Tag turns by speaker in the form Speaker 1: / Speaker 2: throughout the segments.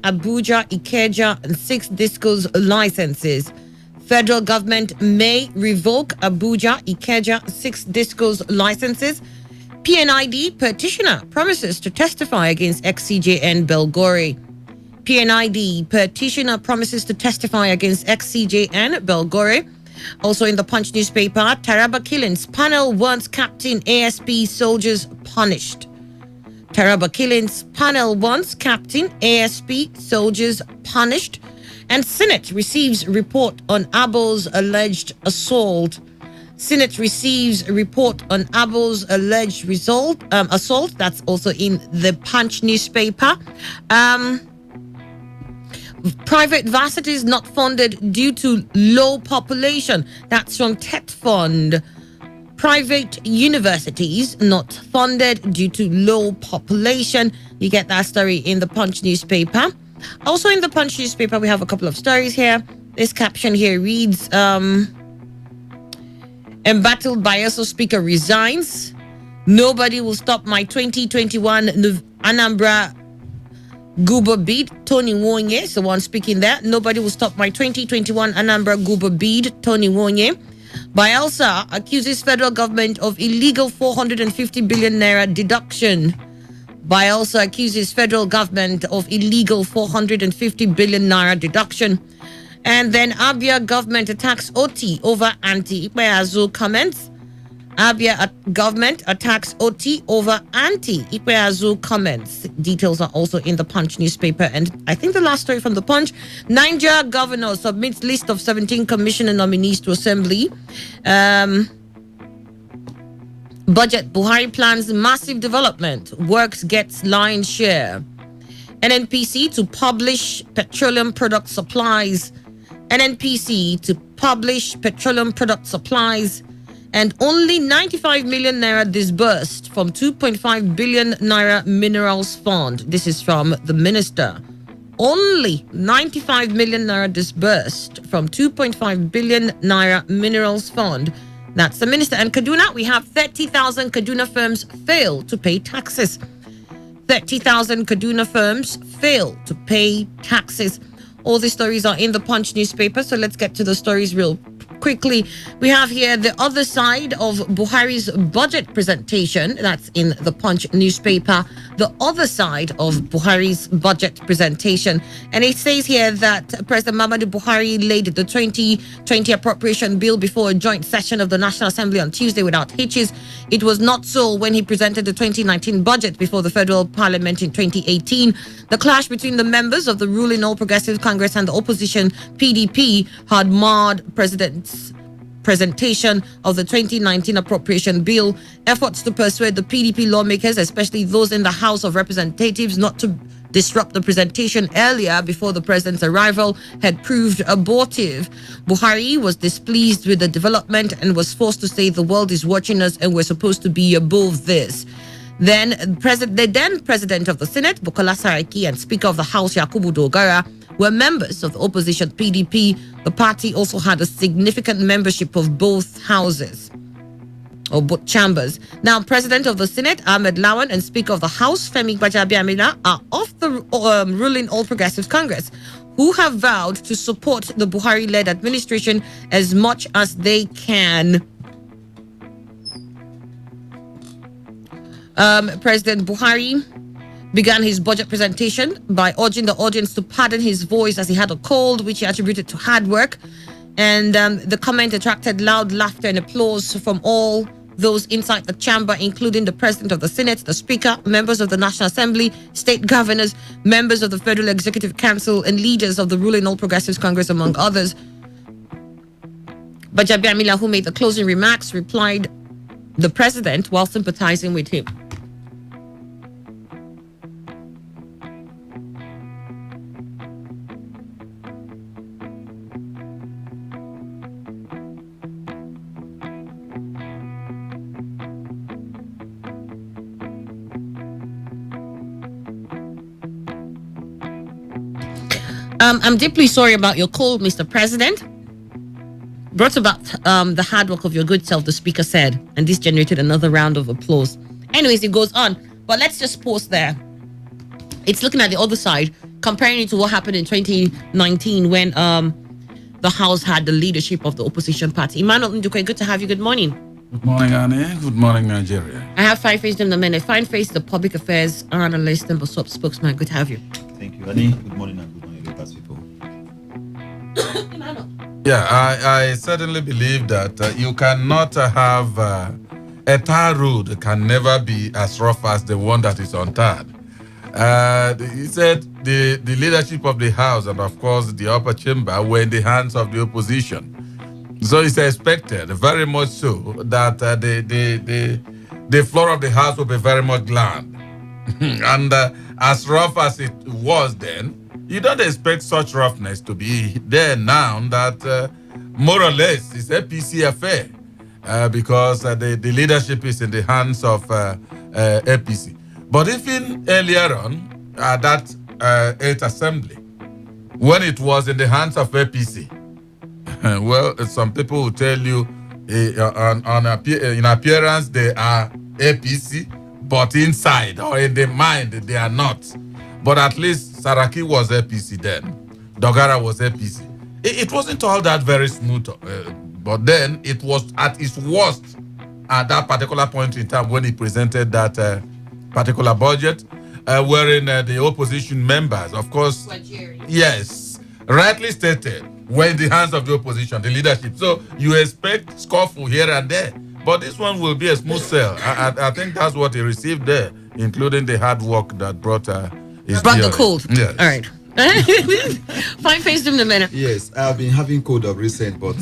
Speaker 1: Abuja, Ikeja, and 6 discos licenses. Federal government may revoke Abuja, Ikeja, 6 discos licenses. PNID petitioner promises to testify against ex-CJN Belgore. PNID petitioner promises to testify against ex-CJN Belgore. Also in the Punch newspaper, Taraba killings panel wants Captain ASP soldiers punished. Taraba killings panel wants Captain ASP soldiers punished. And Senate receives report on Abo's alleged assault. Senate receives a report on Abo's alleged assault. That's also in the Punch newspaper. Private varsities not funded due to low population. That's from TET Fund. Private universities not funded due to low population. You get that story in the Punch newspaper. Also in the Punch newspaper, we have a couple of stories here. This caption here reads, embattled Bayelsa Speaker resigns. Nobody will stop my 2021 Anambra Guba bid. Tony Wonye is the one speaking there. Nobody will stop my 2021 Anambra Guba bid. Tony Wonye. Bayelsa accuses federal government of illegal 450 billion naira deduction. Bayelsa accuses federal government of illegal 450 billion naira deduction. And then Abia government attacks OT over anti-Ikpeazu comments. Abia government attacks OT over anti-Ikpeazu comments. Details are also in the Punch newspaper. And I think the last story from the Punch, Niger governor submits list of 17 commissioner nominees to assembly. Budget, Buhari plans massive development. Works gets lion's share. NNPC to publish petroleum product supplies. NNPC to publish petroleum product supplies. And only 95 million naira disbursed from 2.5 billion naira minerals fund. This is from the minister. Only 95 million naira disbursed from 2.5 billion naira minerals fund. That's the minister. And Kaduna, we have 30,000 Kaduna firms fail to pay taxes. 30,000 Kaduna firms fail to pay taxes. All these stories are in the Punch newspaper. So let's get to the stories real quickly. We have here the other side of Buhari's budget presentation. That's in the Punch newspaper. The other side of Buhari's budget presentation. And it says here that President Muhammadu Buhari laid the 2020 appropriation bill before a joint session of the National Assembly on Tuesday without hitches. It was not so when he presented the 2019 budget before the Federal Parliament in 2018. The clash between the members of the ruling All Progressive Congress and the opposition PDP had marred President's presentation of the 2019 appropriation bill. Efforts to persuade the PDP lawmakers, especially those in the House of Representatives, not to disrupt the presentation earlier before the president's arrival had proved abortive. Buhari was displeased with the development and was forced to say the world is watching us and we're supposed to be above this. Then the then president of the Senate, Bukola Saraki, and Speaker of the House, Yakubu Dogara, were members of the opposition PDP. The party also had a significant membership of both houses, or both chambers. Now, President of the Senate, Ahmed Lawan, and Speaker of the House, Femi Gbajabiamila, are of the ruling All Progressives Congress, who have vowed to support the Buhari-led administration as much as they can. President Buhari began his budget presentation by urging the audience to pardon his voice as he had a cold, which he attributed to hard work. And the comment attracted loud laughter and applause from all those inside the chamber, including the President of the Senate, the Speaker, members of the National Assembly, state governors, members of the Federal Executive Council, and leaders of the ruling All Progressives Congress, among others. Gbajabiamila, who made the closing remarks, replied the President while sympathizing with him. I'm deeply sorry about your cold, Mr. President. Brought about the hard work of your good self, the speaker said, and this generated another round of applause. Anyways, it goes on, but let's just pause there. It's looking at the other side. comparing it to what happened in 2019 when the House had the leadership of the opposition party. Emmanuel Ndukwe, good to have you. Good morning.
Speaker 2: Good morning, Annie. Good morning, Nigeria.
Speaker 1: I have Fine Face in a minute. Fine Face, the public affairs analyst and BOSOP spokesman. Good to have you.
Speaker 3: Thank you, Annie. Good morning and good morning, Lucas people.
Speaker 2: Yeah, I certainly believe that you cannot have a tar road can never be as rough as the one that is untarred. He said the leadership of the House and, of course, the upper chamber were in the hands of the opposition. So it's expected, very much so, that the floor of the House will be very much glad. And as rough as it was then, you don't expect such roughness to be there now that more or less it's a PC affair because the leadership is in the hands of APC. But even earlier on, that 8th Assembly, when it was in the hands of APC, well, some people will tell you in appearance they are APC, but inside or in the mind they are not. But at least Saraki was APC then. Dogara was APC. It wasn't all that very smooth, but then it was at its worst at that particular point in time when he presented that particular budget, wherein the opposition members, of course, yes, rightly stated, were in the hands of the opposition, the leadership. So you expect scuffle here and there. But this one will be a smooth sail. I think that's what he received there, including the hard work that brought
Speaker 1: the cold.
Speaker 2: Yes.
Speaker 1: All right. Fine Face in a minute.
Speaker 3: Yes, I've been having cold of recent, but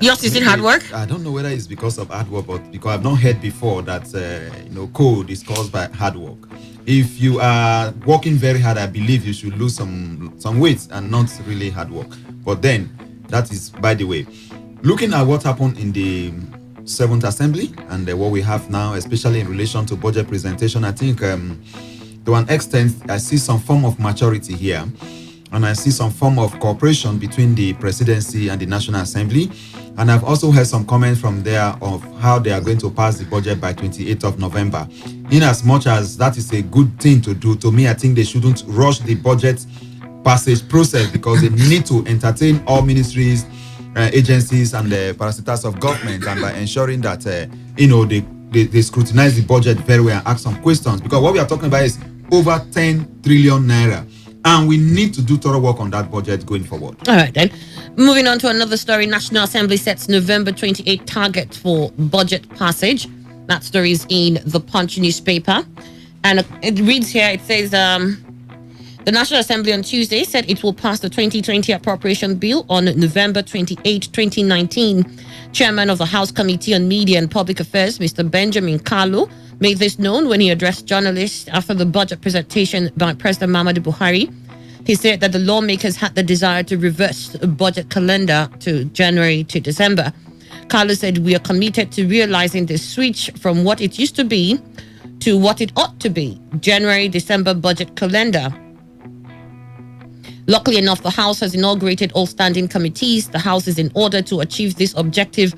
Speaker 1: yours is in hard work?
Speaker 3: I don't know whether it's because of hard work, but because I've not heard before that cold is caused by hard work. If you are working very hard, I believe you should lose some weight and not really hard work. But then, that is by the way. Looking at what happened in the 7th Assembly and what we have now, especially in relation to budget presentation, I think to an extent, I see some form of maturity here. And I see some form of cooperation between the presidency and the National Assembly. And I've also heard some comments from there of how they are going to pass the budget by 28th of November. In as much as that is a good thing to do, to me, I think they shouldn't rush the budget passage process because they need to entertain all ministries, agencies, and the parasitas of government, and by ensuring that, they scrutinize the budget very well and ask some questions. Because what we are talking about is over 10 trillion naira. And we need to do thorough work on that budget going forward.
Speaker 1: All right, then. Moving on to another story. National Assembly sets November 28 target for budget passage. That story is in the Punch newspaper. And it reads here, it says, the National Assembly on Tuesday said it will pass the 2020 appropriation bill on November 28, 2019. Chairman of the House Committee on Media and Public Affairs, Mr. Benjamin Kalu, made this known when he addressed journalists after the budget presentation by President Muhammadu Buhari. He said that the lawmakers had the desire to reverse the budget calendar to January to December. Kalu said, we are committed to realizing the switch from what it used to be to what it ought to be, January-December budget calendar. Luckily enough, the House has inaugurated all standing committees. The House is in order to achieve this objective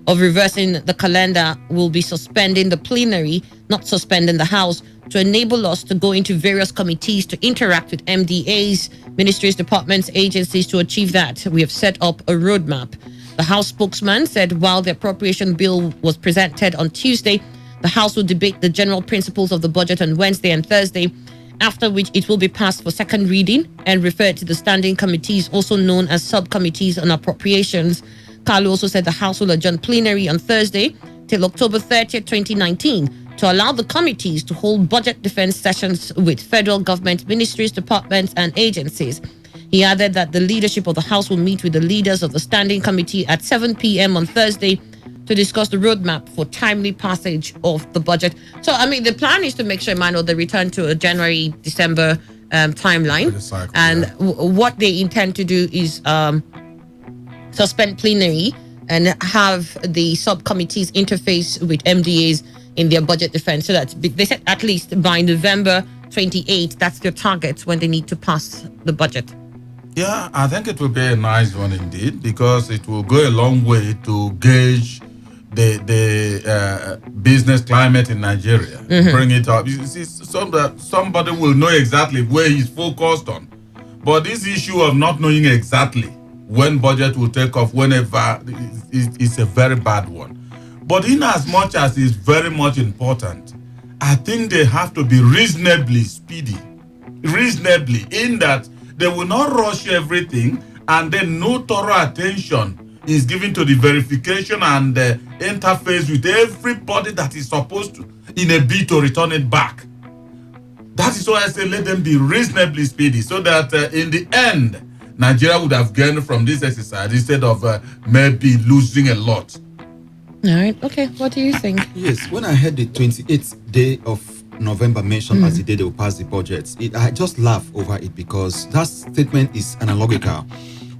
Speaker 1: of reversing the calendar will be suspending the plenary, not suspending the House, to enable us to go into various committees to interact with MDAs, ministries, departments, agencies to achieve that. We have set up a roadmap. The House spokesman said while the appropriation bill was presented on Tuesday, the House will debate the general principles of the budget on Wednesday and Thursday, after which it will be passed for second reading and referred to the standing committees, also known as subcommittees on appropriations. Kalu also said the House will adjourn plenary on Thursday till October 30th, 2019 to allow the committees to hold budget defense sessions with federal government ministries, departments, and agencies. He added that the leadership of the House will meet with the leaders of the standing committee at 7 p.m. on Thursday to discuss the roadmap for timely passage of the budget. So, I mean, the plan is to make sure, Emmanuel, they return to a January-December timeline.
Speaker 2: Cycle,
Speaker 1: and what they intend to do is suspend plenary and have the subcommittees interface with MDAs in their budget defense. So that they said at least by November 28, that's their target when they need to pass the budget.
Speaker 2: Yeah, I think it will be a nice one indeed because it will go a long way to gauge the business climate in Nigeria. Bring it up. You see, somebody will know exactly where he's focused on But this issue of not knowing exactly when budget will take off, whenever, is a very bad one. But in as much as it's very much important, I think they have to be reasonably speedy. Reasonably, in that they will not rush everything, and then no thorough attention is given to the verification and interface with everybody that is supposed to, in a bid to return it back. That is why I say let them be reasonably speedy, so that in the end, Nigeria would have gained from this exercise instead of maybe losing a lot.
Speaker 1: All right. Okay. What do you think?
Speaker 3: Yes. When I heard the 28th day of November mentioned as the day they will pass the budget, I just laugh over it because that statement is analogical.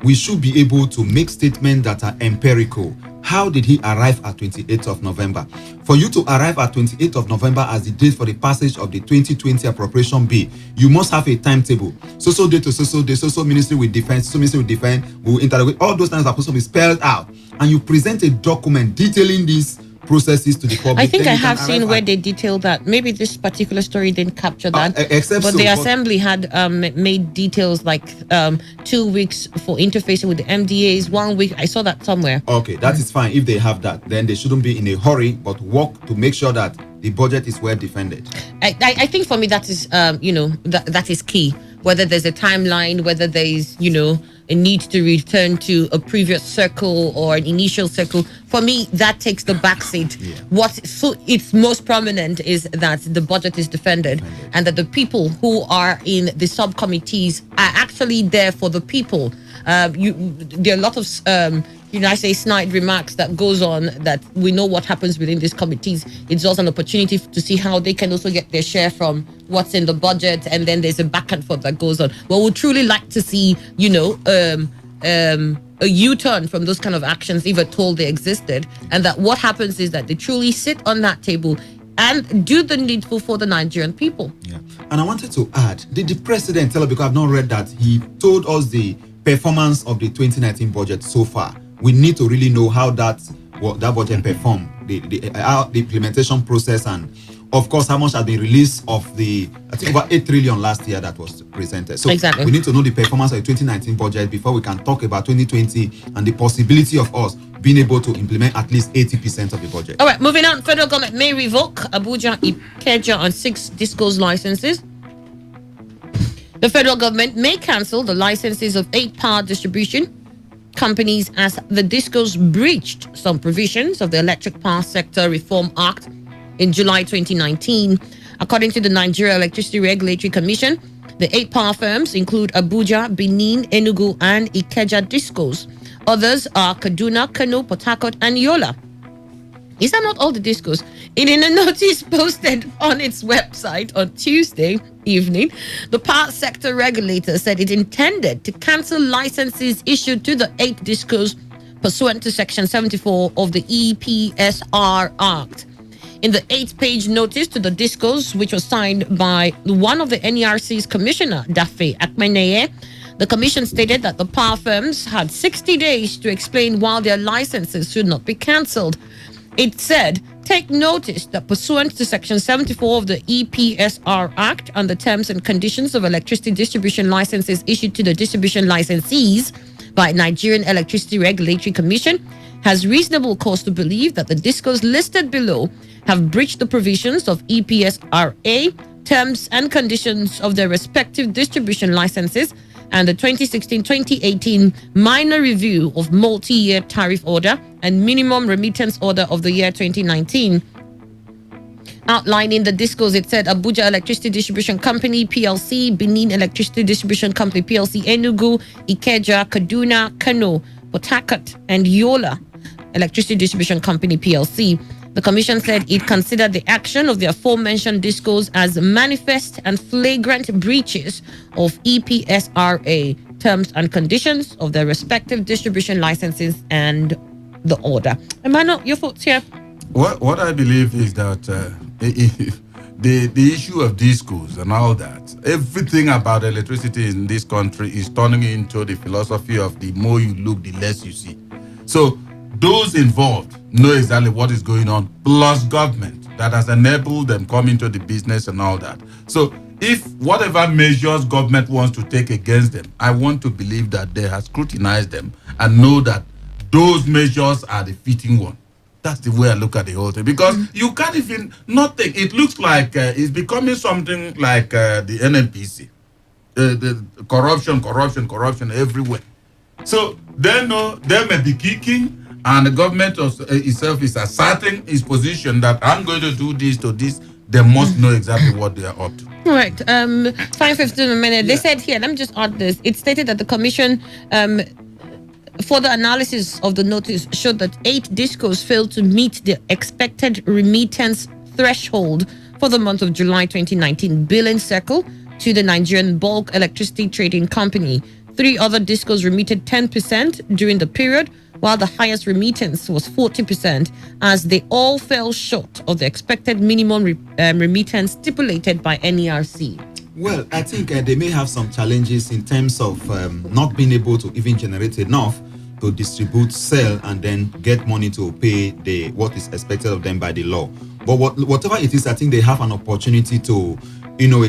Speaker 3: We should be able to make statements that are empirical. How did he arrive at 28th of November? For you to arrive at 28th of November as the date for the passage of the 2020 appropriation bill, you must have a timetable. So day to so day, so ministry will defend, so ministry will defend, will interrogate. All those things are supposed to be spelled out. And you present a document detailing these processes to the public.
Speaker 1: I think I have seen where they detail that. Maybe this particular story didn't capture that. But the assembly had made details like 2 weeks for interfacing with the MDAs, 1 week. I saw that somewhere.
Speaker 3: Okay, that is fine. If they have that, then they shouldn't be in a hurry, but work to make sure that the budget is well defended.
Speaker 1: I think for me that is that is key. Whether there's a timeline, whether there is a need to return to a previous circle or an initial circle, for me that takes the backseat. So it's most prominent is that the budget is defended and that the people who are in the subcommittees are actually there for the people. There are a lot of I say snide remarks that goes on that we know what happens within these committees. It's also an opportunity to see how they can also get their share from what's in the budget, and then there's a back and forth that goes on. Well, we'd truly like to see, a U-turn from those kind of actions, if at all they existed, and that what happens is that they truly sit on that table and do the needful for the Nigerian people.
Speaker 3: Yeah. And I wanted to add, did the president tell us, because I've not read that, he told us the performance of the 2019 budget so far. We need to really know how that budget performed, the implementation process, and of course how much has been released of the, I think, over 8 trillion last year that was presented. So
Speaker 1: exactly.
Speaker 3: We need to know the performance of the 2019 budget before we can talk about 2020 and the possibility of us being able to implement at least 80% of the budget.
Speaker 1: All right, moving on. Federal government may revoke Abuja, Ikeja, and 6 discos licenses. The federal government may cancel the licenses of 8 power distribution companies as the discos breached some provisions of the Electric Power Sector Reform Act in July 2019. According to the Nigeria Electricity Regulatory Commission, the 8 power firms include Abuja, Benin, Enugu, and Ikeja discos. Others are Kaduna, Kano, Port Harcourt, and Yola. These are not all the discos. In a notice posted on its website on Tuesday evening, the power sector regulator said it intended to cancel licenses issued to the 8 discos pursuant to Section 74 of the EPSR Act. In the 8-page notice to the discos, which was signed by one of the NERC's commissioner, Dafe Akmeneye, the commission stated that the power firms had 60 days to explain why their licenses should not be cancelled. It said, take notice that pursuant to Section 74 of the EPSR Act and the terms and conditions of electricity distribution licenses issued to the distribution licensees by Nigerian Electricity Regulatory Commission, has reasonable cause to believe that the discos listed below have breached the provisions of EPSRA, terms and conditions of their respective distribution licenses, and the 2016-2018 minor review of multi-year tariff order and minimum remittance order of the year 2019. Outlining the discos, it said Abuja Electricity Distribution Company, PLC, Benin Electricity Distribution Company, PLC, Enugu, Ikeja, Kaduna, Kano, Port Harcourt, and Yola Electricity Distribution Company, PLC. The commission said it considered the action of the aforementioned discos as manifest and flagrant breaches of EPSRA terms and conditions of their respective distribution licenses and the order. Emmanuel, your thoughts here?
Speaker 2: What I believe is that the issue of discos and all that, everything about electricity in this country is turning into the philosophy of the more you look, the less you see. So those involved know exactly what is going on, plus government that has enabled them come into the business and all that. So if whatever measures government wants to take against them, I want to believe that they have scrutinized them and know that those measures are the fitting one. That's the way I look at the whole thing. Because you can't even nothing. It looks like it's becoming something like the NNPC. The corruption everywhere. So they know they may be kicking, and the government itself is asserting its position that I'm going to do this to this. They must know exactly what they are up to.
Speaker 1: Right. 5:15 a minute. They said here, let me just add this. It stated that the commission further analysis of the notice showed that 8 discos failed to meet the expected remittance threshold for the month of July 2019 billing cycle to the Nigerian Bulk Electricity Trading Company. 3 other discos remitted 10% during the period, while the highest remittance was 40%, as they all fell short of the expected minimum remittance stipulated by NERC.
Speaker 3: Well, I think they may have some challenges in terms of not being able to even generate enough to distribute, sell, and then get money to pay what is expected of them by the law. But whatever it is, I think they have an opportunity to,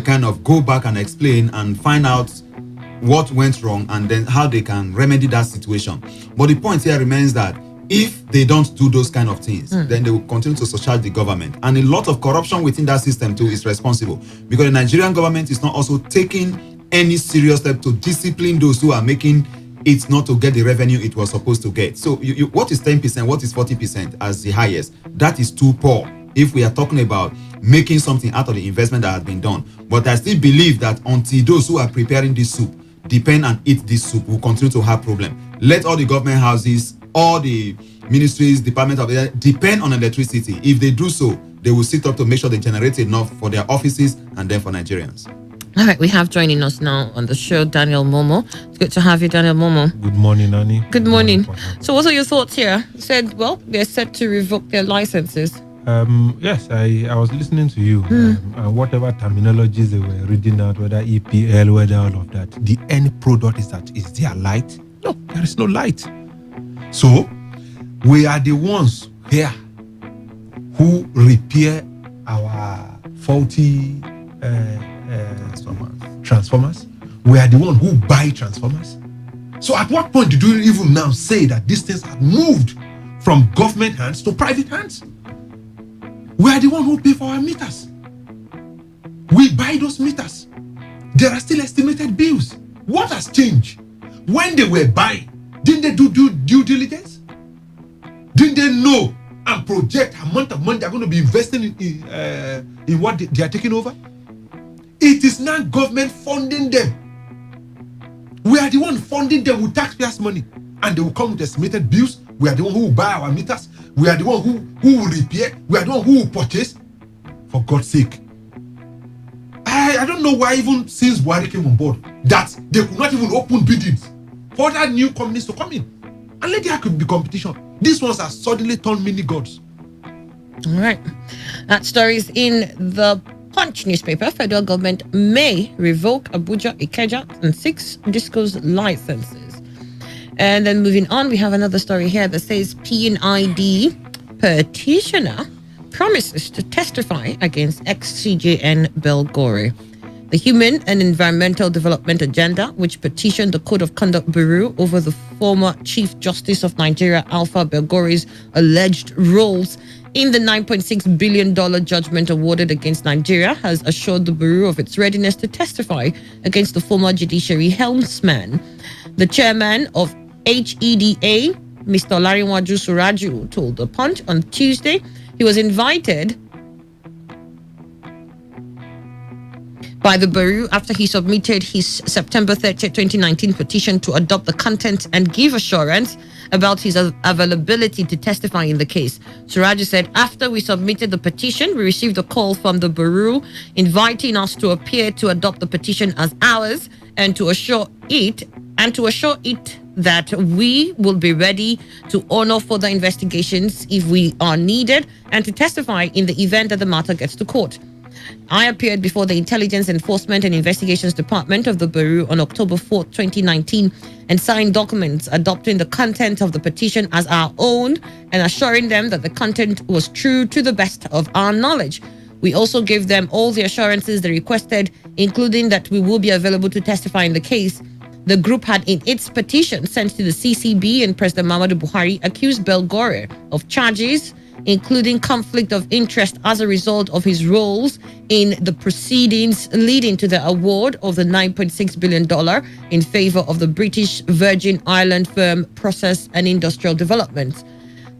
Speaker 3: kind of go back and explain and find out what went wrong and then how they can remedy that situation. But the point here remains that if they don't do those kind of things, then they will continue to surcharge the government. And a lot of corruption within that system too is responsible, because the Nigerian government is not also taking any serious step to discipline those who are making it not to get the revenue it was supposed to get. So what is 10%, what is 40% as the highest? That is too poor if we are talking about making something out of the investment that has been done. But I still believe that until those who are preparing this soup depend and eat this soup, will continue to have problem. Let all the government houses, all the ministries, department of the depend on electricity. If they do so, they will sit up to make sure they generate enough for their offices and then for Nigerians.
Speaker 1: All right, we have joining us now on the show Daniel Momo. It's good to have you, Daniel Momo.
Speaker 4: Good morning, Annie.
Speaker 1: Good morning. So what are your thoughts here? You said, well, they're set to revoke their licenses.
Speaker 4: Yes, I was listening to you, and whatever terminologies they were reading out, whether EPL, whether all of that, the end product is there light? No, there is no light. So we are the ones here who repair our faulty transformers. We are the ones who buy transformers. So at what point did you even now say that these things have moved from government hands to private hands? We are the one who pay for our meters. We buy those meters. There are still estimated bills. What has changed? When they were buying, didn't they do due diligence? Didn't they know and project amount of money they're going to be investing in what they are taking over? It is now government funding them. We are the one funding them with taxpayers' money, and they will come with estimated bills. We are the one who will buy our meters. We are the one who will repair. We are the one who will purchase. For God's sake. I don't know why, even since Buhari came on board, that they could not even open biddings for other new companies to come in. And let there could be competition. These ones are suddenly turned mini gods.
Speaker 1: All right. That story is in the Punch newspaper. Federal government may revoke Abuja, Ikeja, and 6 discos licenses. And then moving on, we have another story here that says PNID petitioner promises to testify against ex-CJN Belgore. The Human and Environmental Development Agenda, which petitioned the Code of Conduct Bureau over the former Chief Justice of Nigeria, Alpha Belgore's alleged roles in the $9.6 billion judgment awarded against Nigeria, has assured the Bureau of its readiness to testify against the former judiciary helmsman. The chairman of HEDA, Mr. Larinwaju Suraju, told The Punch on Tuesday he was invited by the Bureau after he submitted his September 30, 2019 petition to adopt the content and give assurance about his availability to testify in the case. Suraju said, after we submitted the petition, we received a call from the Bureau inviting us to appear to adopt the petition as ours and to assure it that we will be ready to honor further investigations if we are needed and to testify in the event that the matter gets to court. I appeared before the Intelligence Enforcement and Investigations Department of the Bureau on October 4, 2019, and signed documents adopting the content of the petition as our own and assuring them that the content was true to the best of our knowledge. We also gave them all the assurances they requested, including that we will be available to testify in the case. The group had in its petition sent to the CCB and President Muhammadu Buhari accused Belgore of charges including conflict of interest as a result of his roles in the proceedings leading to the award of the $9.6 billion in favor of the British Virgin Island firm Process and Industrial Development.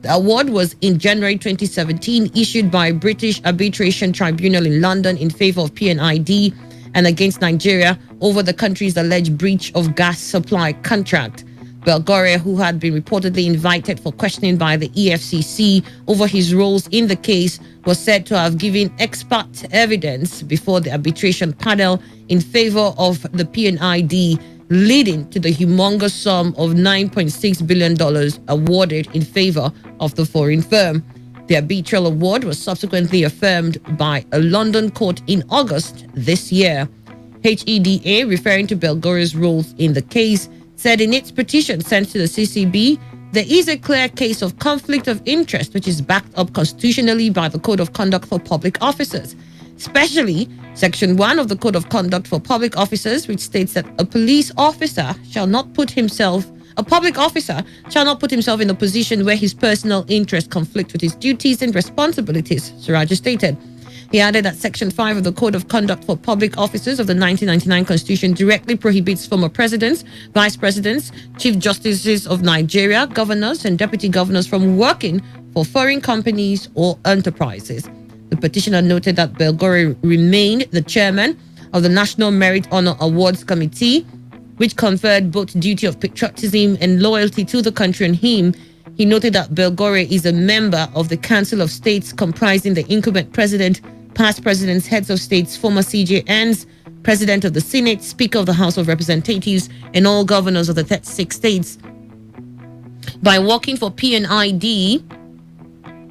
Speaker 1: The award was in January 2017 issued by British Arbitration Tribunal in London in favor of PNID and against Nigeria over the country's alleged breach of gas supply contract. Belgore, who had been reportedly invited for questioning by the EFCC over his roles in the case, was said to have given expert evidence before the arbitration panel in favor of the PNID, leading to the humongous sum of $9.6 billion awarded in favor of the foreign firm. The arbitral award was subsequently affirmed by a London court in August this year. HEDA, referring to Belgore's roles in the case, said in its petition sent to the CCB, there is a clear case of conflict of interest which is backed up constitutionally by the Code of Conduct for Public Officers, especially Section 1 of the Code of Conduct for Public Officers, which states that a public officer shall not put himself in a position where his personal interests conflict with his duties and responsibilities, Suraja stated. He added that Section 5 of the Code of Conduct for Public Officers of the 1999 Constitution directly prohibits former presidents, vice presidents, chief justices of Nigeria, governors, and deputy governors from working for foreign companies or enterprises. The petitioner noted that Belgore remained the chairman of the National Merit Honor Awards Committee, which conferred both duty of patriotism and loyalty to the country on him. He noted that Belgore is a member of the Council of States comprising the incumbent president, past presidents, heads of states, former CJNs, president of the Senate, speaker of the House of Representatives, and all governors of the 36 states. By working for PNID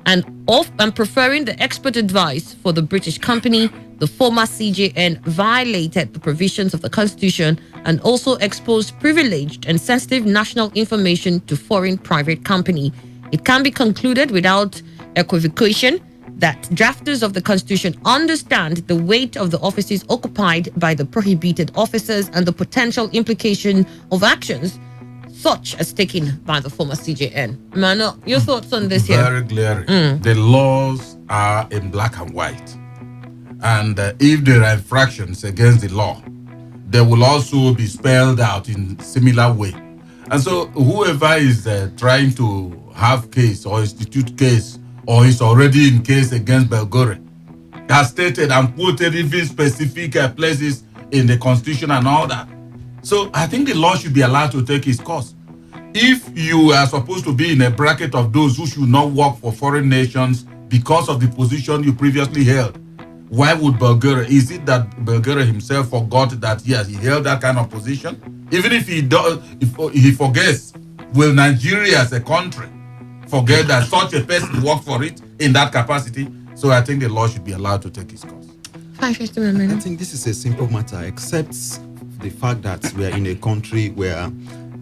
Speaker 1: and preferring the expert advice for the British company, the former CJN violated the provisions of the Constitution and also exposed privileged and sensitive national information to foreign private company. It can be concluded without equivocation that drafters of the Constitution understand the weight of the offices occupied by the prohibited officers and the potential implication of actions such as taken by the former CJN. Mano, your thoughts on this here?
Speaker 2: Very clear. The laws are in black and white. And if there are infractions against the law, they will also be spelled out in similar way. And so whoever is trying to have case or institute case or is already in case against Belgore has stated and quoted even specific places in the Constitution and all that. So I think the law should be allowed to take its course. If you are supposed to be in a bracket of those who should not work for foreign nations because of the position you previously held, why would Belgore? Is it that Belgore himself forgot that yes, he held that kind of position? Even if he does, if he forgets, will Nigeria as a country forget that such a person worked for it in that capacity? So I think the law should be allowed to take its course.
Speaker 3: I think this is a simple matter, except the fact that we are in a country where,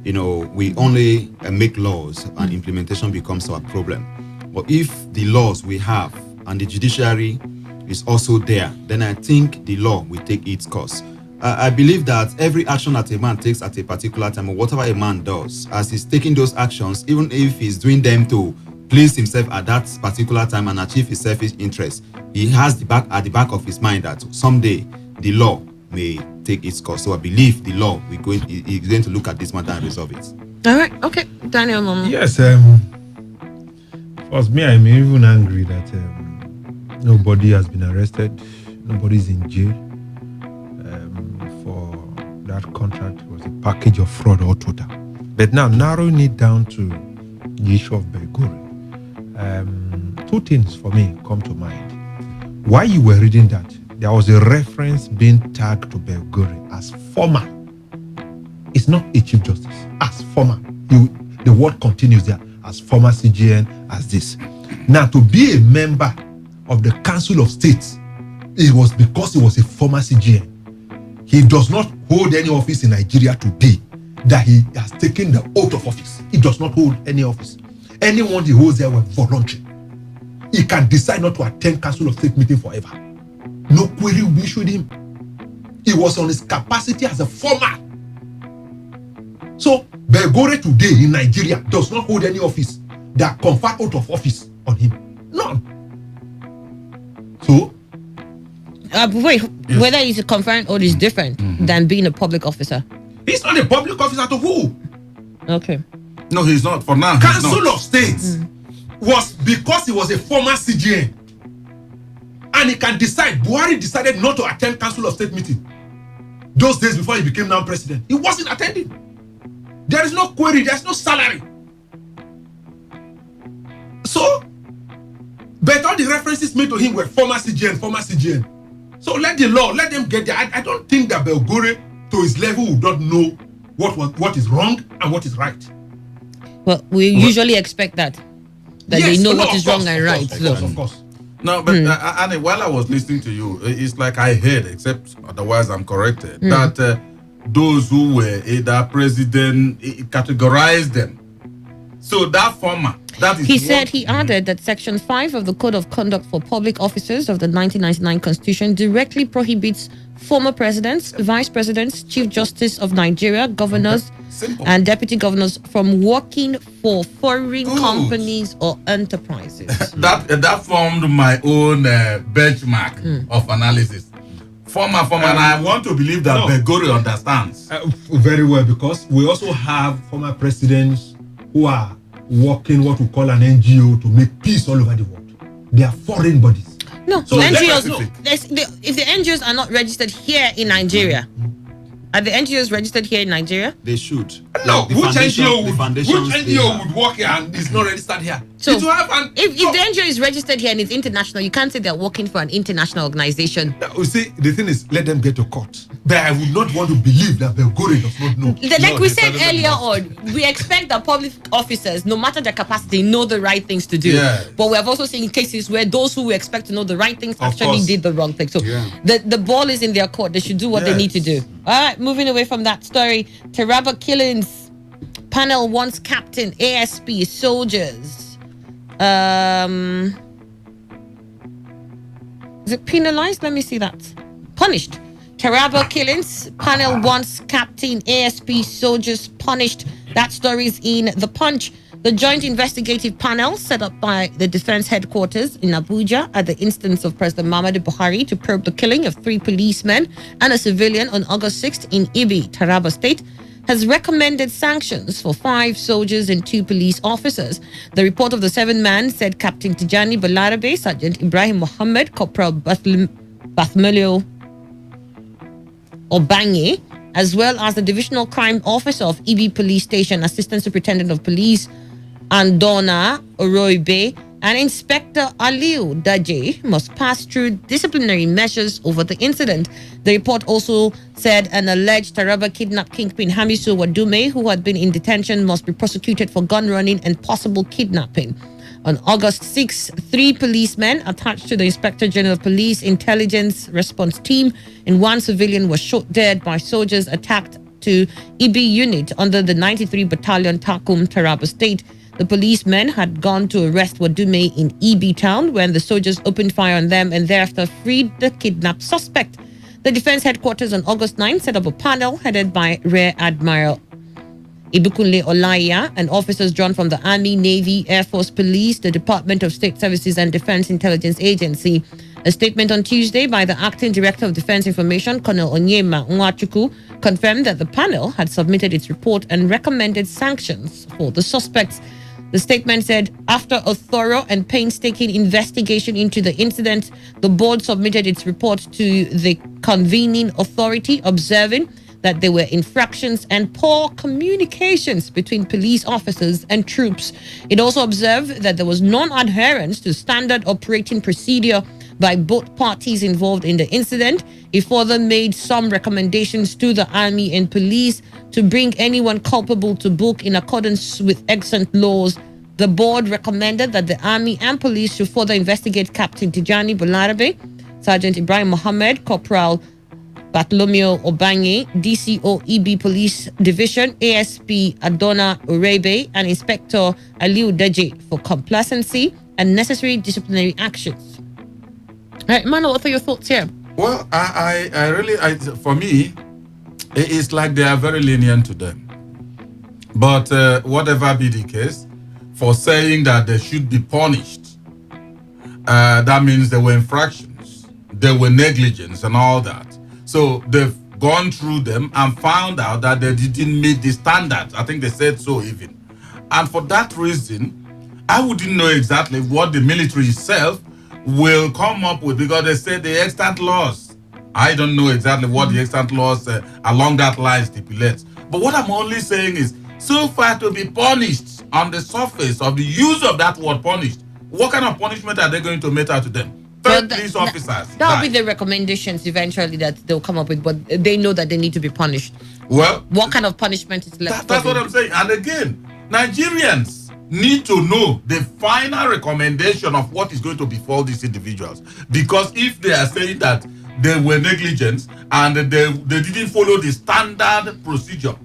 Speaker 3: we only make laws and implementation becomes our problem. But if the laws we have and the judiciary is also there, then I think the law will take its course. I believe that every action that a man takes at a particular time, or whatever a man does, as he's taking those actions, even if he's doing them to please himself at that particular time and achieve his selfish interest, he has at the back of his mind that someday the law may take its course. So I believe the law is going to look at this matter and resolve it.
Speaker 1: All right, okay, Daniel.
Speaker 4: Yes, for me, I'm even angry that nobody has been arrested, nobody's in jail for that contract. It was a package of fraud altogether. But now, narrowing it down to the issue of Belgore, two things for me come to mind. While you were reading that, there was a reference being tagged to Belgore as former. It's not a chief justice, as former. The word continues there, as former CGN, as this. Now, to be a member of the Council of States, it was because he was a former CGN. He does not hold any office in Nigeria today that he has taken the oath of office. He does not hold any office. Anyone he holds there were voluntary. He can decide not to attend Council of State meeting forever. no query will be issued him. It was on his capacity as a former. So Belgore today in Nigeria does not hold any office that confer oath of office on him. None. So
Speaker 1: wait, whether he's a conferring oath is different than being a public officer.
Speaker 4: he's not a public officer to who?
Speaker 1: Okay.
Speaker 2: No, he's not. For now,
Speaker 4: Council of State was because he was a former CGN. And he can decide. Buhari decided not to attend Council of State meeting. Those days before he became now president. He wasn't attending. There is no query. There's no salary. So, but all the references made to him were former CGN, former CGN. So let the law, let them get there. I don't think that Belgore, to his level, would not know what is wrong and what is right.
Speaker 1: Well, we usually expect that
Speaker 4: Yes,
Speaker 1: they know
Speaker 4: no,
Speaker 1: what is wrong and right.
Speaker 4: Of course.
Speaker 2: No, but Annie, while I was listening to you, it's like I heard, except otherwise I'm corrected, that those who were either president categorized them. So that former, that is.
Speaker 1: He said he added that Section 5 of the Code of Conduct for Public Officers of the 1999 Constitution directly prohibits former presidents, vice presidents, chief justice of Nigeria, governors, and deputy governors from working for foreign companies or enterprises.
Speaker 2: that formed my own benchmark of analysis. Former, and I want to believe that Belgore understands.
Speaker 4: Very well, because we also have former presidents who are working what we call an NGO to make peace all over the world. They are foreign bodies.
Speaker 1: No,
Speaker 4: So
Speaker 1: NGOs. If the NGOs are not registered here in Nigeria, are the NGOs registered here in Nigeria?
Speaker 3: They should.
Speaker 4: No,
Speaker 3: The
Speaker 4: which
Speaker 3: foundation- the
Speaker 4: NGO
Speaker 3: foundations they have.
Speaker 4: would work here and is not registered here?
Speaker 1: So
Speaker 4: It will have an-
Speaker 1: if the NGO is registered here and it's international, you can't say they're working for an international organization.
Speaker 4: You see, the thing is, let them get to court. But I would not want to believe that Belgore does not know.
Speaker 1: Like we
Speaker 2: they
Speaker 1: said
Speaker 2: started
Speaker 1: earlier
Speaker 2: them
Speaker 1: on, we expect that public officers, no matter their capacity, know the right things to do.
Speaker 2: Yes.
Speaker 1: But we have also seen cases where those who we expect to know the right things
Speaker 4: Of
Speaker 1: actually
Speaker 4: course.
Speaker 1: did the wrong thing. So
Speaker 3: Yeah.
Speaker 1: the ball is in their court. They should do what they need to do. All right, moving away from that story. Taraba killings. Panel wants captain, ASP, soldiers. Is it penalized? Let me see that. Punished. Taraba killings. Panel wants captain, ASP, soldiers punished. That story is in The Punch. The joint investigative panel set up by the defense headquarters in Abuja at the instance of President Muhammadu Buhari to probe the killing of 3 policemen and a civilian on August 6th in Ibi, Taraba State, has recommended sanctions for 5 soldiers and 2 police officers. The report of the 7-man said Captain Tijani Balarabe, Sergeant Ibrahim Mohammed, Corporal Bartholomew Obanye, as well as the Divisional Crime Officer of Ibi Police Station, Assistant Superintendent of Police Andona Oroibe, and Inspector Aliu Daje must pass through disciplinary measures over the incident. The report also said an alleged Taraba kidnap kingpin Hamisu Wadume, who had been in detention, must be prosecuted for gun running and possible kidnapping. On August 6, 3 policemen attached to the Inspector General of Police Intelligence Response Team and 1 civilian was shot dead by soldiers attacked to EB unit under the 93 Battalion Takum, Taraba State. The policemen had gone to arrest Wadume in EB town when the soldiers opened fire on them and thereafter freed the kidnapped suspect. The defense headquarters on August 9 set up a panel headed by Rear Admiral Ibukunle Olaiya and officers drawn from the Army, Navy, Air Force, Police, the Department of State Services and Defense Intelligence Agency. A statement on Tuesday by the Acting Director of Defense Information, Colonel Onyema Nwachuku, confirmed that the panel had submitted its report and recommended sanctions for the suspects. The statement said, after a thorough and painstaking investigation into the incident, the board submitted its report to the convening authority, observing that there were infractions and poor communications between police officers and troops. It also observed that there was non-adherence to standard operating procedure by both parties involved in the incident. It further made some recommendations to the Army and police to bring anyone culpable to book in accordance with extant laws. The board recommended that the Army and police should further investigate Captain Tijani Balarabe, Sergeant Ibrahim Mohammed, Corporal Bartholomew Obanye, DCO EB Police Division, ASP Adona Urebe, and Inspector Aliu Deje for complacency and necessary disciplinary actions. All right, Mano, what are your thoughts here?
Speaker 2: Well, I really, for me, it's like they are very lenient to them. But whatever be the case, for saying that they should be punished, that means there were infractions, there were negligence and all that. So they've gone through them and found out that they didn't meet the standards. I think they said so even. And for that reason, I wouldn't know exactly what the military itself will come up with, because they say the extant laws. I don't know exactly what the extant laws along that line stipulates. But what I'm only saying is, so far to be punished on the surface of the use of that word punished, what kind of punishment are they going to mete out to them? Police officers.
Speaker 1: That'll be the recommendations eventually that they'll come up with, but they know that they need to be punished.
Speaker 2: Well,
Speaker 1: what kind of punishment is left?
Speaker 2: That's what I'm saying. And again, Nigerians need to know the final recommendation of what is going to befall these individuals. Because if they are saying that they were negligent and they didn't follow the standard procedure,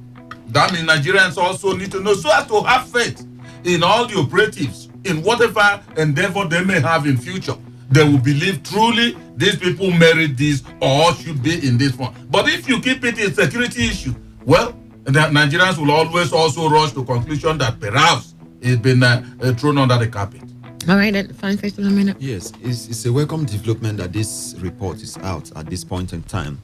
Speaker 2: that means Nigerians also need to know, so as to have faith in all the operatives, in whatever endeavor they may have in future. They will believe truly these people merit this or should be in this one. But if you keep it a security issue, well, the Nigerians will always also rush to conclusion that perhaps it's been thrown under the carpet.
Speaker 1: All right, then. Fine, first of a minute.
Speaker 3: Yes, it's a welcome development that this report is out at this point in time.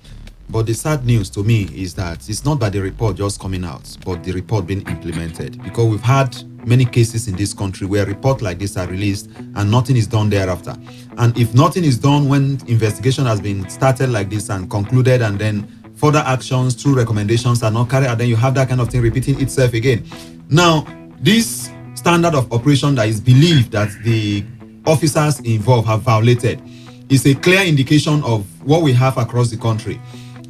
Speaker 3: But the sad news to me is that it's not by the report just coming out, but the report being implemented. Because we've had many cases in this country where reports like this are released and nothing is done thereafter. And if nothing is done when investigation has been started like this and concluded, and then further actions through recommendations are not carried out, then you have that kind of thing repeating itself again. Now, this standard of operation that is believed that the officers involved have violated is a clear indication of what we have across the country,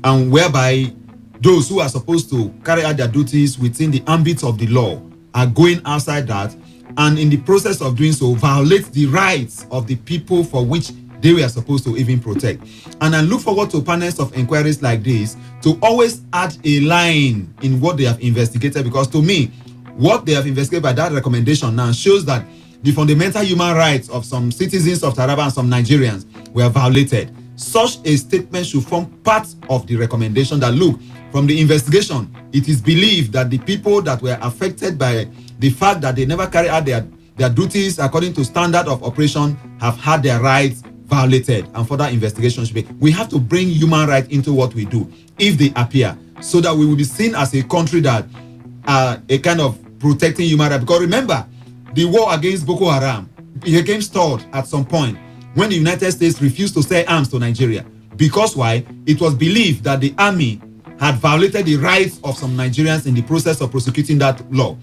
Speaker 3: and whereby those who are supposed to carry out their duties within the ambit of the law are going outside that, and in the process of doing so violate the rights of the people for which they were supposed to even protect. And I look forward to panels of inquiries like this to always add a line in what they have investigated, because to me, what they have investigated by that recommendation now shows that the fundamental human rights of some citizens of Taraba and some Nigerians were violated. Such a statement should form part of the recommendation that, look, from the investigation, it is believed that the people that were affected by the fact that they never carry out their duties according to standard of operation have had their rights violated, and further investigation should be. We have to bring human rights into what we do if they appear, so that we will be seen as a country that are a kind of protecting human rights. Because remember, the war against Boko Haram, it became stalled at some point when the United States refused to sell arms to Nigeria. Because why? It was believed that the army had violated the rights of some Nigerians in the process of prosecuting that war.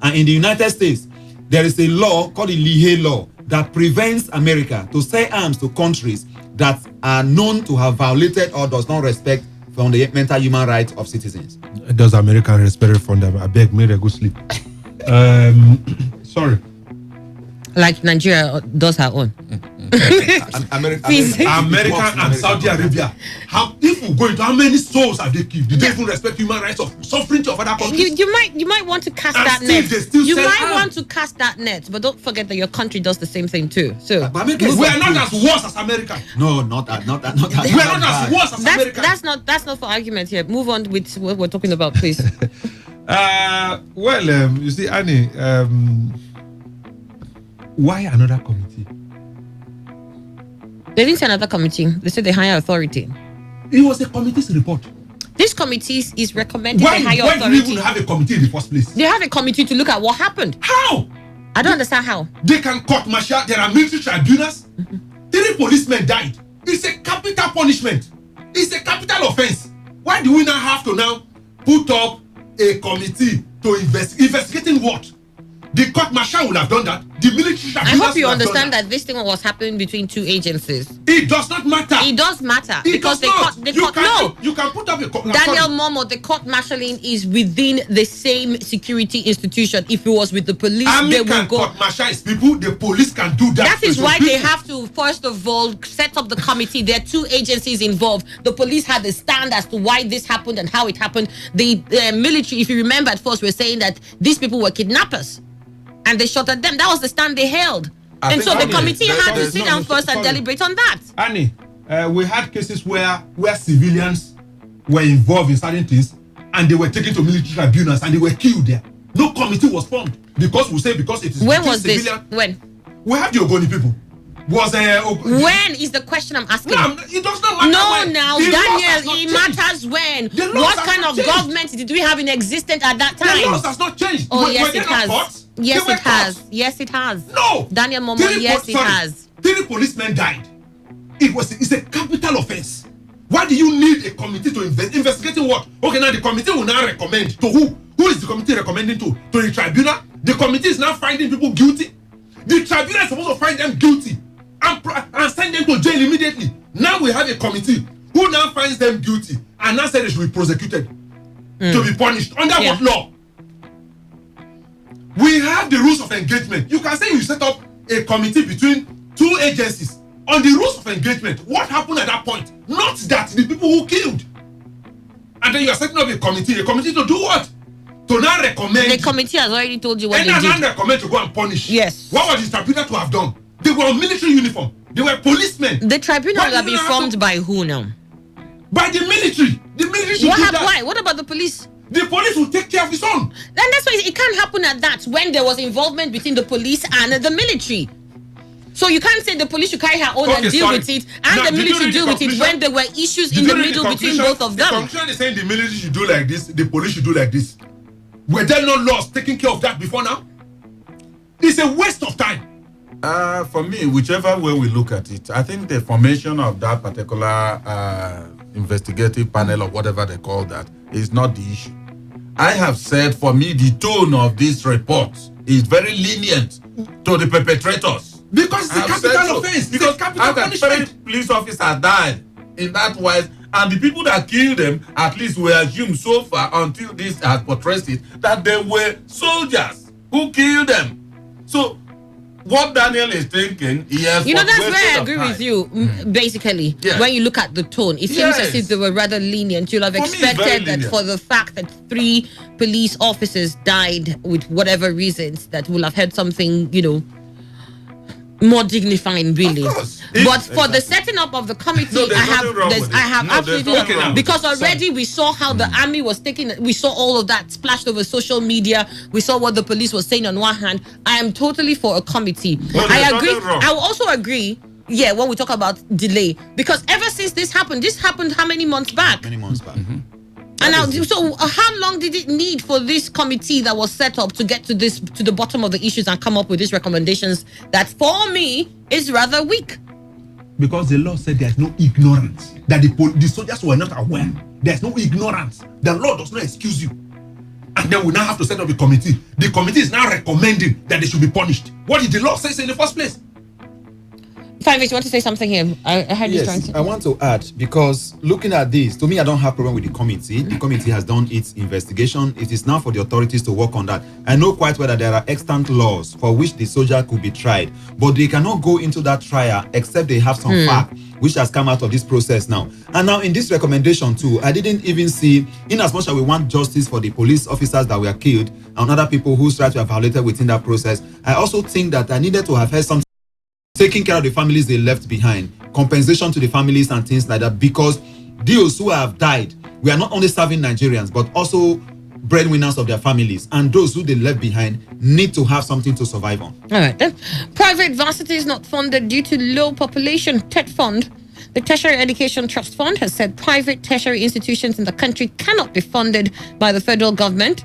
Speaker 3: And in the United States, there is a law called the Lehigh Law that prevents America to sell arms to countries that are known to have violated or does not respect fundamental human rights of citizens.
Speaker 4: Does America respect from them? I beg me to go sleep. Sorry.
Speaker 1: Like Nigeria does her own.
Speaker 3: America
Speaker 4: and Saudi Arabia. If we go into how many souls have they killed? Did they even respect human rights of sovereignty of other countries?
Speaker 1: You might want to cast that net. You might want to cast that net, but don't forget that your country does the same thing too. So
Speaker 4: we are not as worse as America.
Speaker 3: No, not that. We
Speaker 4: are not as worse as America.
Speaker 1: That's not for argument here. Move on with what we're talking about, please.
Speaker 4: You see, Annie, why another committee?
Speaker 1: They didn't say another committee. They said the higher authority.
Speaker 4: It was a committee's report.
Speaker 1: This committee is recommending
Speaker 4: the
Speaker 1: higher authority.
Speaker 4: Why do we even have a committee in the first place?
Speaker 1: They have a committee to look at what happened.
Speaker 4: How?
Speaker 1: I don't understand how.
Speaker 4: They can court martial. There are military tribunals. 3 policemen died. It's a capital punishment. It's a capital offense. Why do we now have to now put up a committee to investigating what? The court martial would have done that. The military
Speaker 1: I hope you understand that this thing was happening between 2 agencies.
Speaker 4: It does not matter.
Speaker 1: It does matter.
Speaker 4: Because you can put up a court.
Speaker 1: Daniel Momo, the court marshalling is within the same security institution. If it was with the police, they will go.
Speaker 4: Court martial is people. The police can do that.
Speaker 1: That is why they have to first of all set up the committee. There are 2 agencies involved. The police had the stand as to why this happened and how it happened. The military, if you remember, at first were saying that these people were kidnappers. And they shot at them. That was the stand they held. And so the committee had to sit down first and deliberate on that.
Speaker 4: Annie, we had cases where civilians were involved in certain things and they were taken to military tribunals and they were killed there. No committee was formed because it is.
Speaker 1: When was this? When?
Speaker 4: We have the Ogoni people.
Speaker 1: When is the question I'm asking?
Speaker 4: No, it does not matter.
Speaker 1: No,
Speaker 4: when.
Speaker 1: now,
Speaker 4: The
Speaker 1: Daniel, it matters when. What kind of government did we have in existence at that time?
Speaker 4: The laws has not changed.
Speaker 1: Oh, yes, it has. Yes, it has. Yes, it has.
Speaker 4: No.
Speaker 1: Daniel Momo, yes, it has.
Speaker 4: 3 policemen died. It's a capital offense. Why do you need a committee to investigating what? Okay, now the committee will now recommend to who? Who is the committee recommending to? To the tribunal? The committee is now finding people guilty. The tribunal is supposed to find them guilty and send them to jail immediately. Now we have a committee who now finds them guilty and now said they should be prosecuted to be punished under what law? We have the rules of engagement. You can say you set up a committee between 2 agencies on the rules of engagement. What happened at that point? Not that the people who killed. And then you are setting up a committee to do what? To now recommend.
Speaker 1: The committee has already told you what they
Speaker 4: did. And now recommend to go and punish.
Speaker 1: Yes.
Speaker 4: What was the tribunal to have done? They were on military uniform. They were policemen.
Speaker 1: The tribunal will be formed by who now?
Speaker 4: By the military. The military should do that.
Speaker 1: Why? What about the police?
Speaker 4: The police will take care of its own.
Speaker 1: Then that's why it can't happen at that when there was involvement between the police and the military. So you can't say the police should carry her own and deal with it, and now, the military deal with it when there were issues in the middle between both of them.
Speaker 4: The conclusion is saying the military should do like this, the police should do like this. Were there no laws taking care of that before now? It's a waste of time.
Speaker 2: For me, whichever way we look at it, I think the formation of that particular investigative panel or whatever they call that is not the issue. I have said, for me, the tone of this report is very lenient to the perpetrators.
Speaker 4: Because it's a capital offense.
Speaker 2: Because capital punishment. Police officers died in that wise, and the people that killed them, at least we assume so far until this has portrayed it, that they were soldiers who killed them. So what Daniel is thinking, yes,
Speaker 1: you know, that's where I agree with you. Basically, when you look at the tone, it seems as if they were rather lenient. You'll have expected that for the fact that 3 police officers died with whatever reasons, that we'll have had something, you know, more dignifying, really. But for the setting up of the committee, I have absolutely, because already we saw how the army was taking. We saw all of that splashed over social media. We saw what the police was saying on one hand. I am totally for a committee. I agree. I will also agree. Yeah, when we talk about delay, because ever since this happened how many months back?
Speaker 3: Many months back.
Speaker 1: And now, so how long did it need for this committee that was set up to get to the bottom of the issues and come up with these recommendations that, for me, is rather weak?
Speaker 4: Because the law said there's no ignorance, that the soldiers were not aware. There's no ignorance. The law does not excuse you. And then we now have to set up a committee. The committee is now recommending that they should be punished. What did the law say in the first place?
Speaker 1: Five, you want to say something here? I heard you trying to.
Speaker 3: I want to add, because looking at this, to me, I don't have problem with the committee. The committee has done its investigation. It is now for the authorities to work on that. I know quite well that there are extant laws for which the soldier could be tried, but they cannot go into that trial except they have some fact which has come out of this process now. And now in this recommendation too, I didn't even see, in as much as we want justice for the police officers that were killed and other people whose rights were violated within that process, I also think that I needed to have heard something taking care of the families they left behind, compensation to the families and things like that, because those who have died, we are not only serving Nigerians, but also breadwinners of their families, and those who they left behind need to have something to survive on.
Speaker 1: All right, then. Private varsity is not funded due to low population. TET Fund, the Tertiary Education Trust Fund, has said private tertiary institutions in the country cannot be funded by the federal government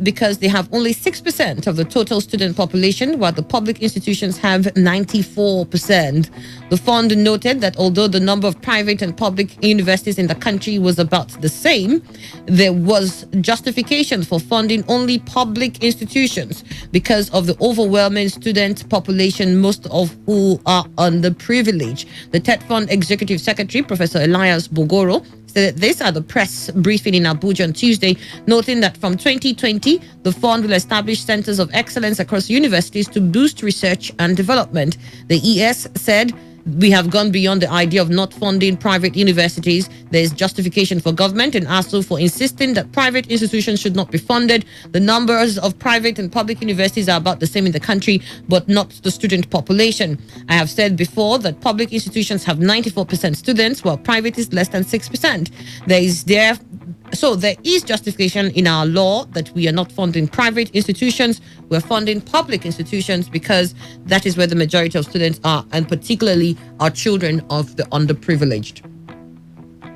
Speaker 1: because they have only 6% of the total student population, while the public institutions have 94%. The fund noted that although the number of private and public universities in the country was about the same, there was justification for funding only public institutions because of the overwhelming student population, most of who are underprivileged. The TET Fund Executive Secretary, Professor Elias Bogoro, said this at the press briefing in Abuja on Tuesday, noting that from 2020, the fund will establish centers of excellence across universities to boost research and development. The ES said We have gone beyond the idea of not funding private universities. There is justification for government and also for insisting that private institutions should not be funded. The numbers of private and public universities are about the same in the country, but not the student population. I have said before that public institutions have 94% students, while private is less than 6%. There is justification in our law that we are not funding private institutions. We're funding public institutions because that is where the majority of students are, and particularly our children of the underprivileged.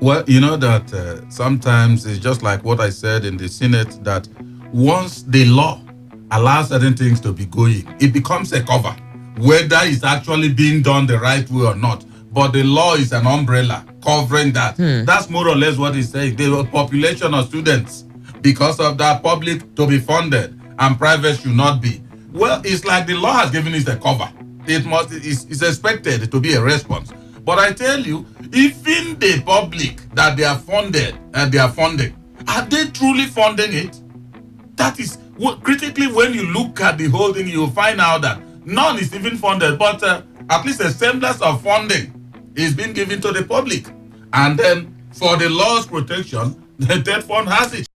Speaker 2: Well, you know that sometimes it's just like what I said in the Senate, that once the law allows certain things to be going, it becomes a cover, whether it's actually being done the right way or not. But the law is an umbrella covering that. That's more or less what he's saying. The population of students, because of that, public to be funded and private should not be. Well, it's like the law has given us a cover. It's expected to be a response. But I tell you, even the public that they are funded and they are funding, are they truly funding it? That is critically, when you look at the whole thing, you'll find out that none is even funded, but at least a semblance of funding is being given to the public. And then for the law's protection, the TED fund has it.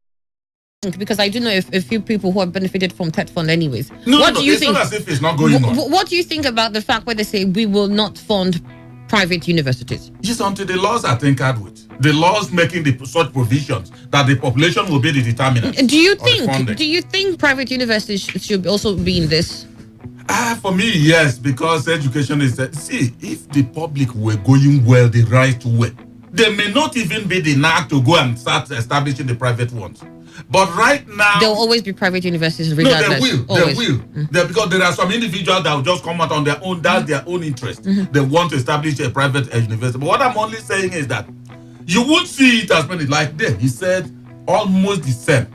Speaker 1: Because I do know a few people who have benefited from TED fund anyways.
Speaker 2: No, do you think? Not as if it's not going on.
Speaker 1: What do you think about the fact where they say we will not fund private universities?
Speaker 2: Just until the laws are tinkered with. The laws making such provisions that the population will be the determinant.
Speaker 1: Do you think private universities should also be in this?
Speaker 2: For me, yes, because education is... see, if the public were going well the right way, there may not even be the knack to go and start establishing the private ones. But right now...
Speaker 1: There will always be private universities regardless.
Speaker 2: No, there will. Because there are some individuals that will just come out on their own. That's their own interest. They want to establish a private university. But what I'm only saying is that you would see it as many, like there, he said, almost the same.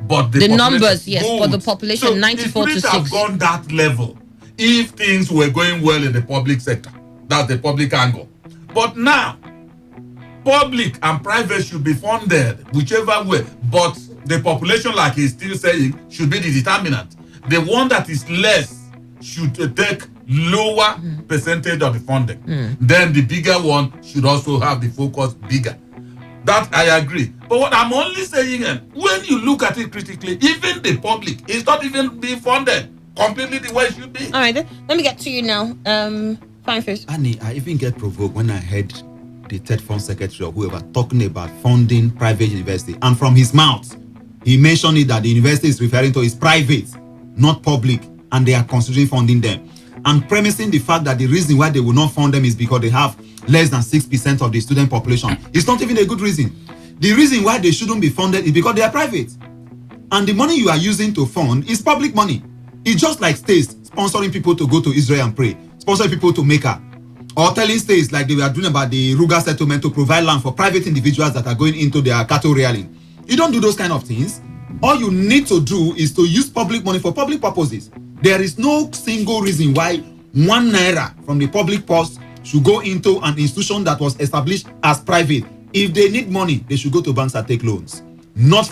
Speaker 2: But the
Speaker 1: numbers, yes, but the population,
Speaker 2: so
Speaker 1: 94 to 6.
Speaker 2: It would have gone that level if things were going well in the public sector. That's the public angle. But now, public and private should be funded, whichever way. But the population, like he's still saying, should be the determinant. The one that is less should take lower percentage of the funding. Then the bigger one should also have the focus bigger. That I agree. But what I'm only saying, when you look at it critically, even the public is not even being funded completely the way it should be.
Speaker 1: All right, let me get to you now. Fine face.
Speaker 3: Annie, I even get provoked when I heard the TED Fund Secretary or whoever talking about funding private university. And from his mouth, he mentioned it that the university is referring to is private, not public, and they are considering funding them. And premising the fact that the reason why they will not fund them is because they have less than 6% of the student population. It's not even a good reason. The reason why they shouldn't be funded is because they are private. And the money you are using to fund is public money. It's just like states sponsoring people to go to Israel and pray, sponsoring people to Mecca, or telling states like they were doing about the Ruga settlement to provide land for private individuals that are going into their cattle rearing. You don't do those kind of things. All you need to do is to use public money for public purposes. There is no single reason why 1 naira from the public purse should go into an institution that was established as private. If they need money, they should go to banks and take loans. Not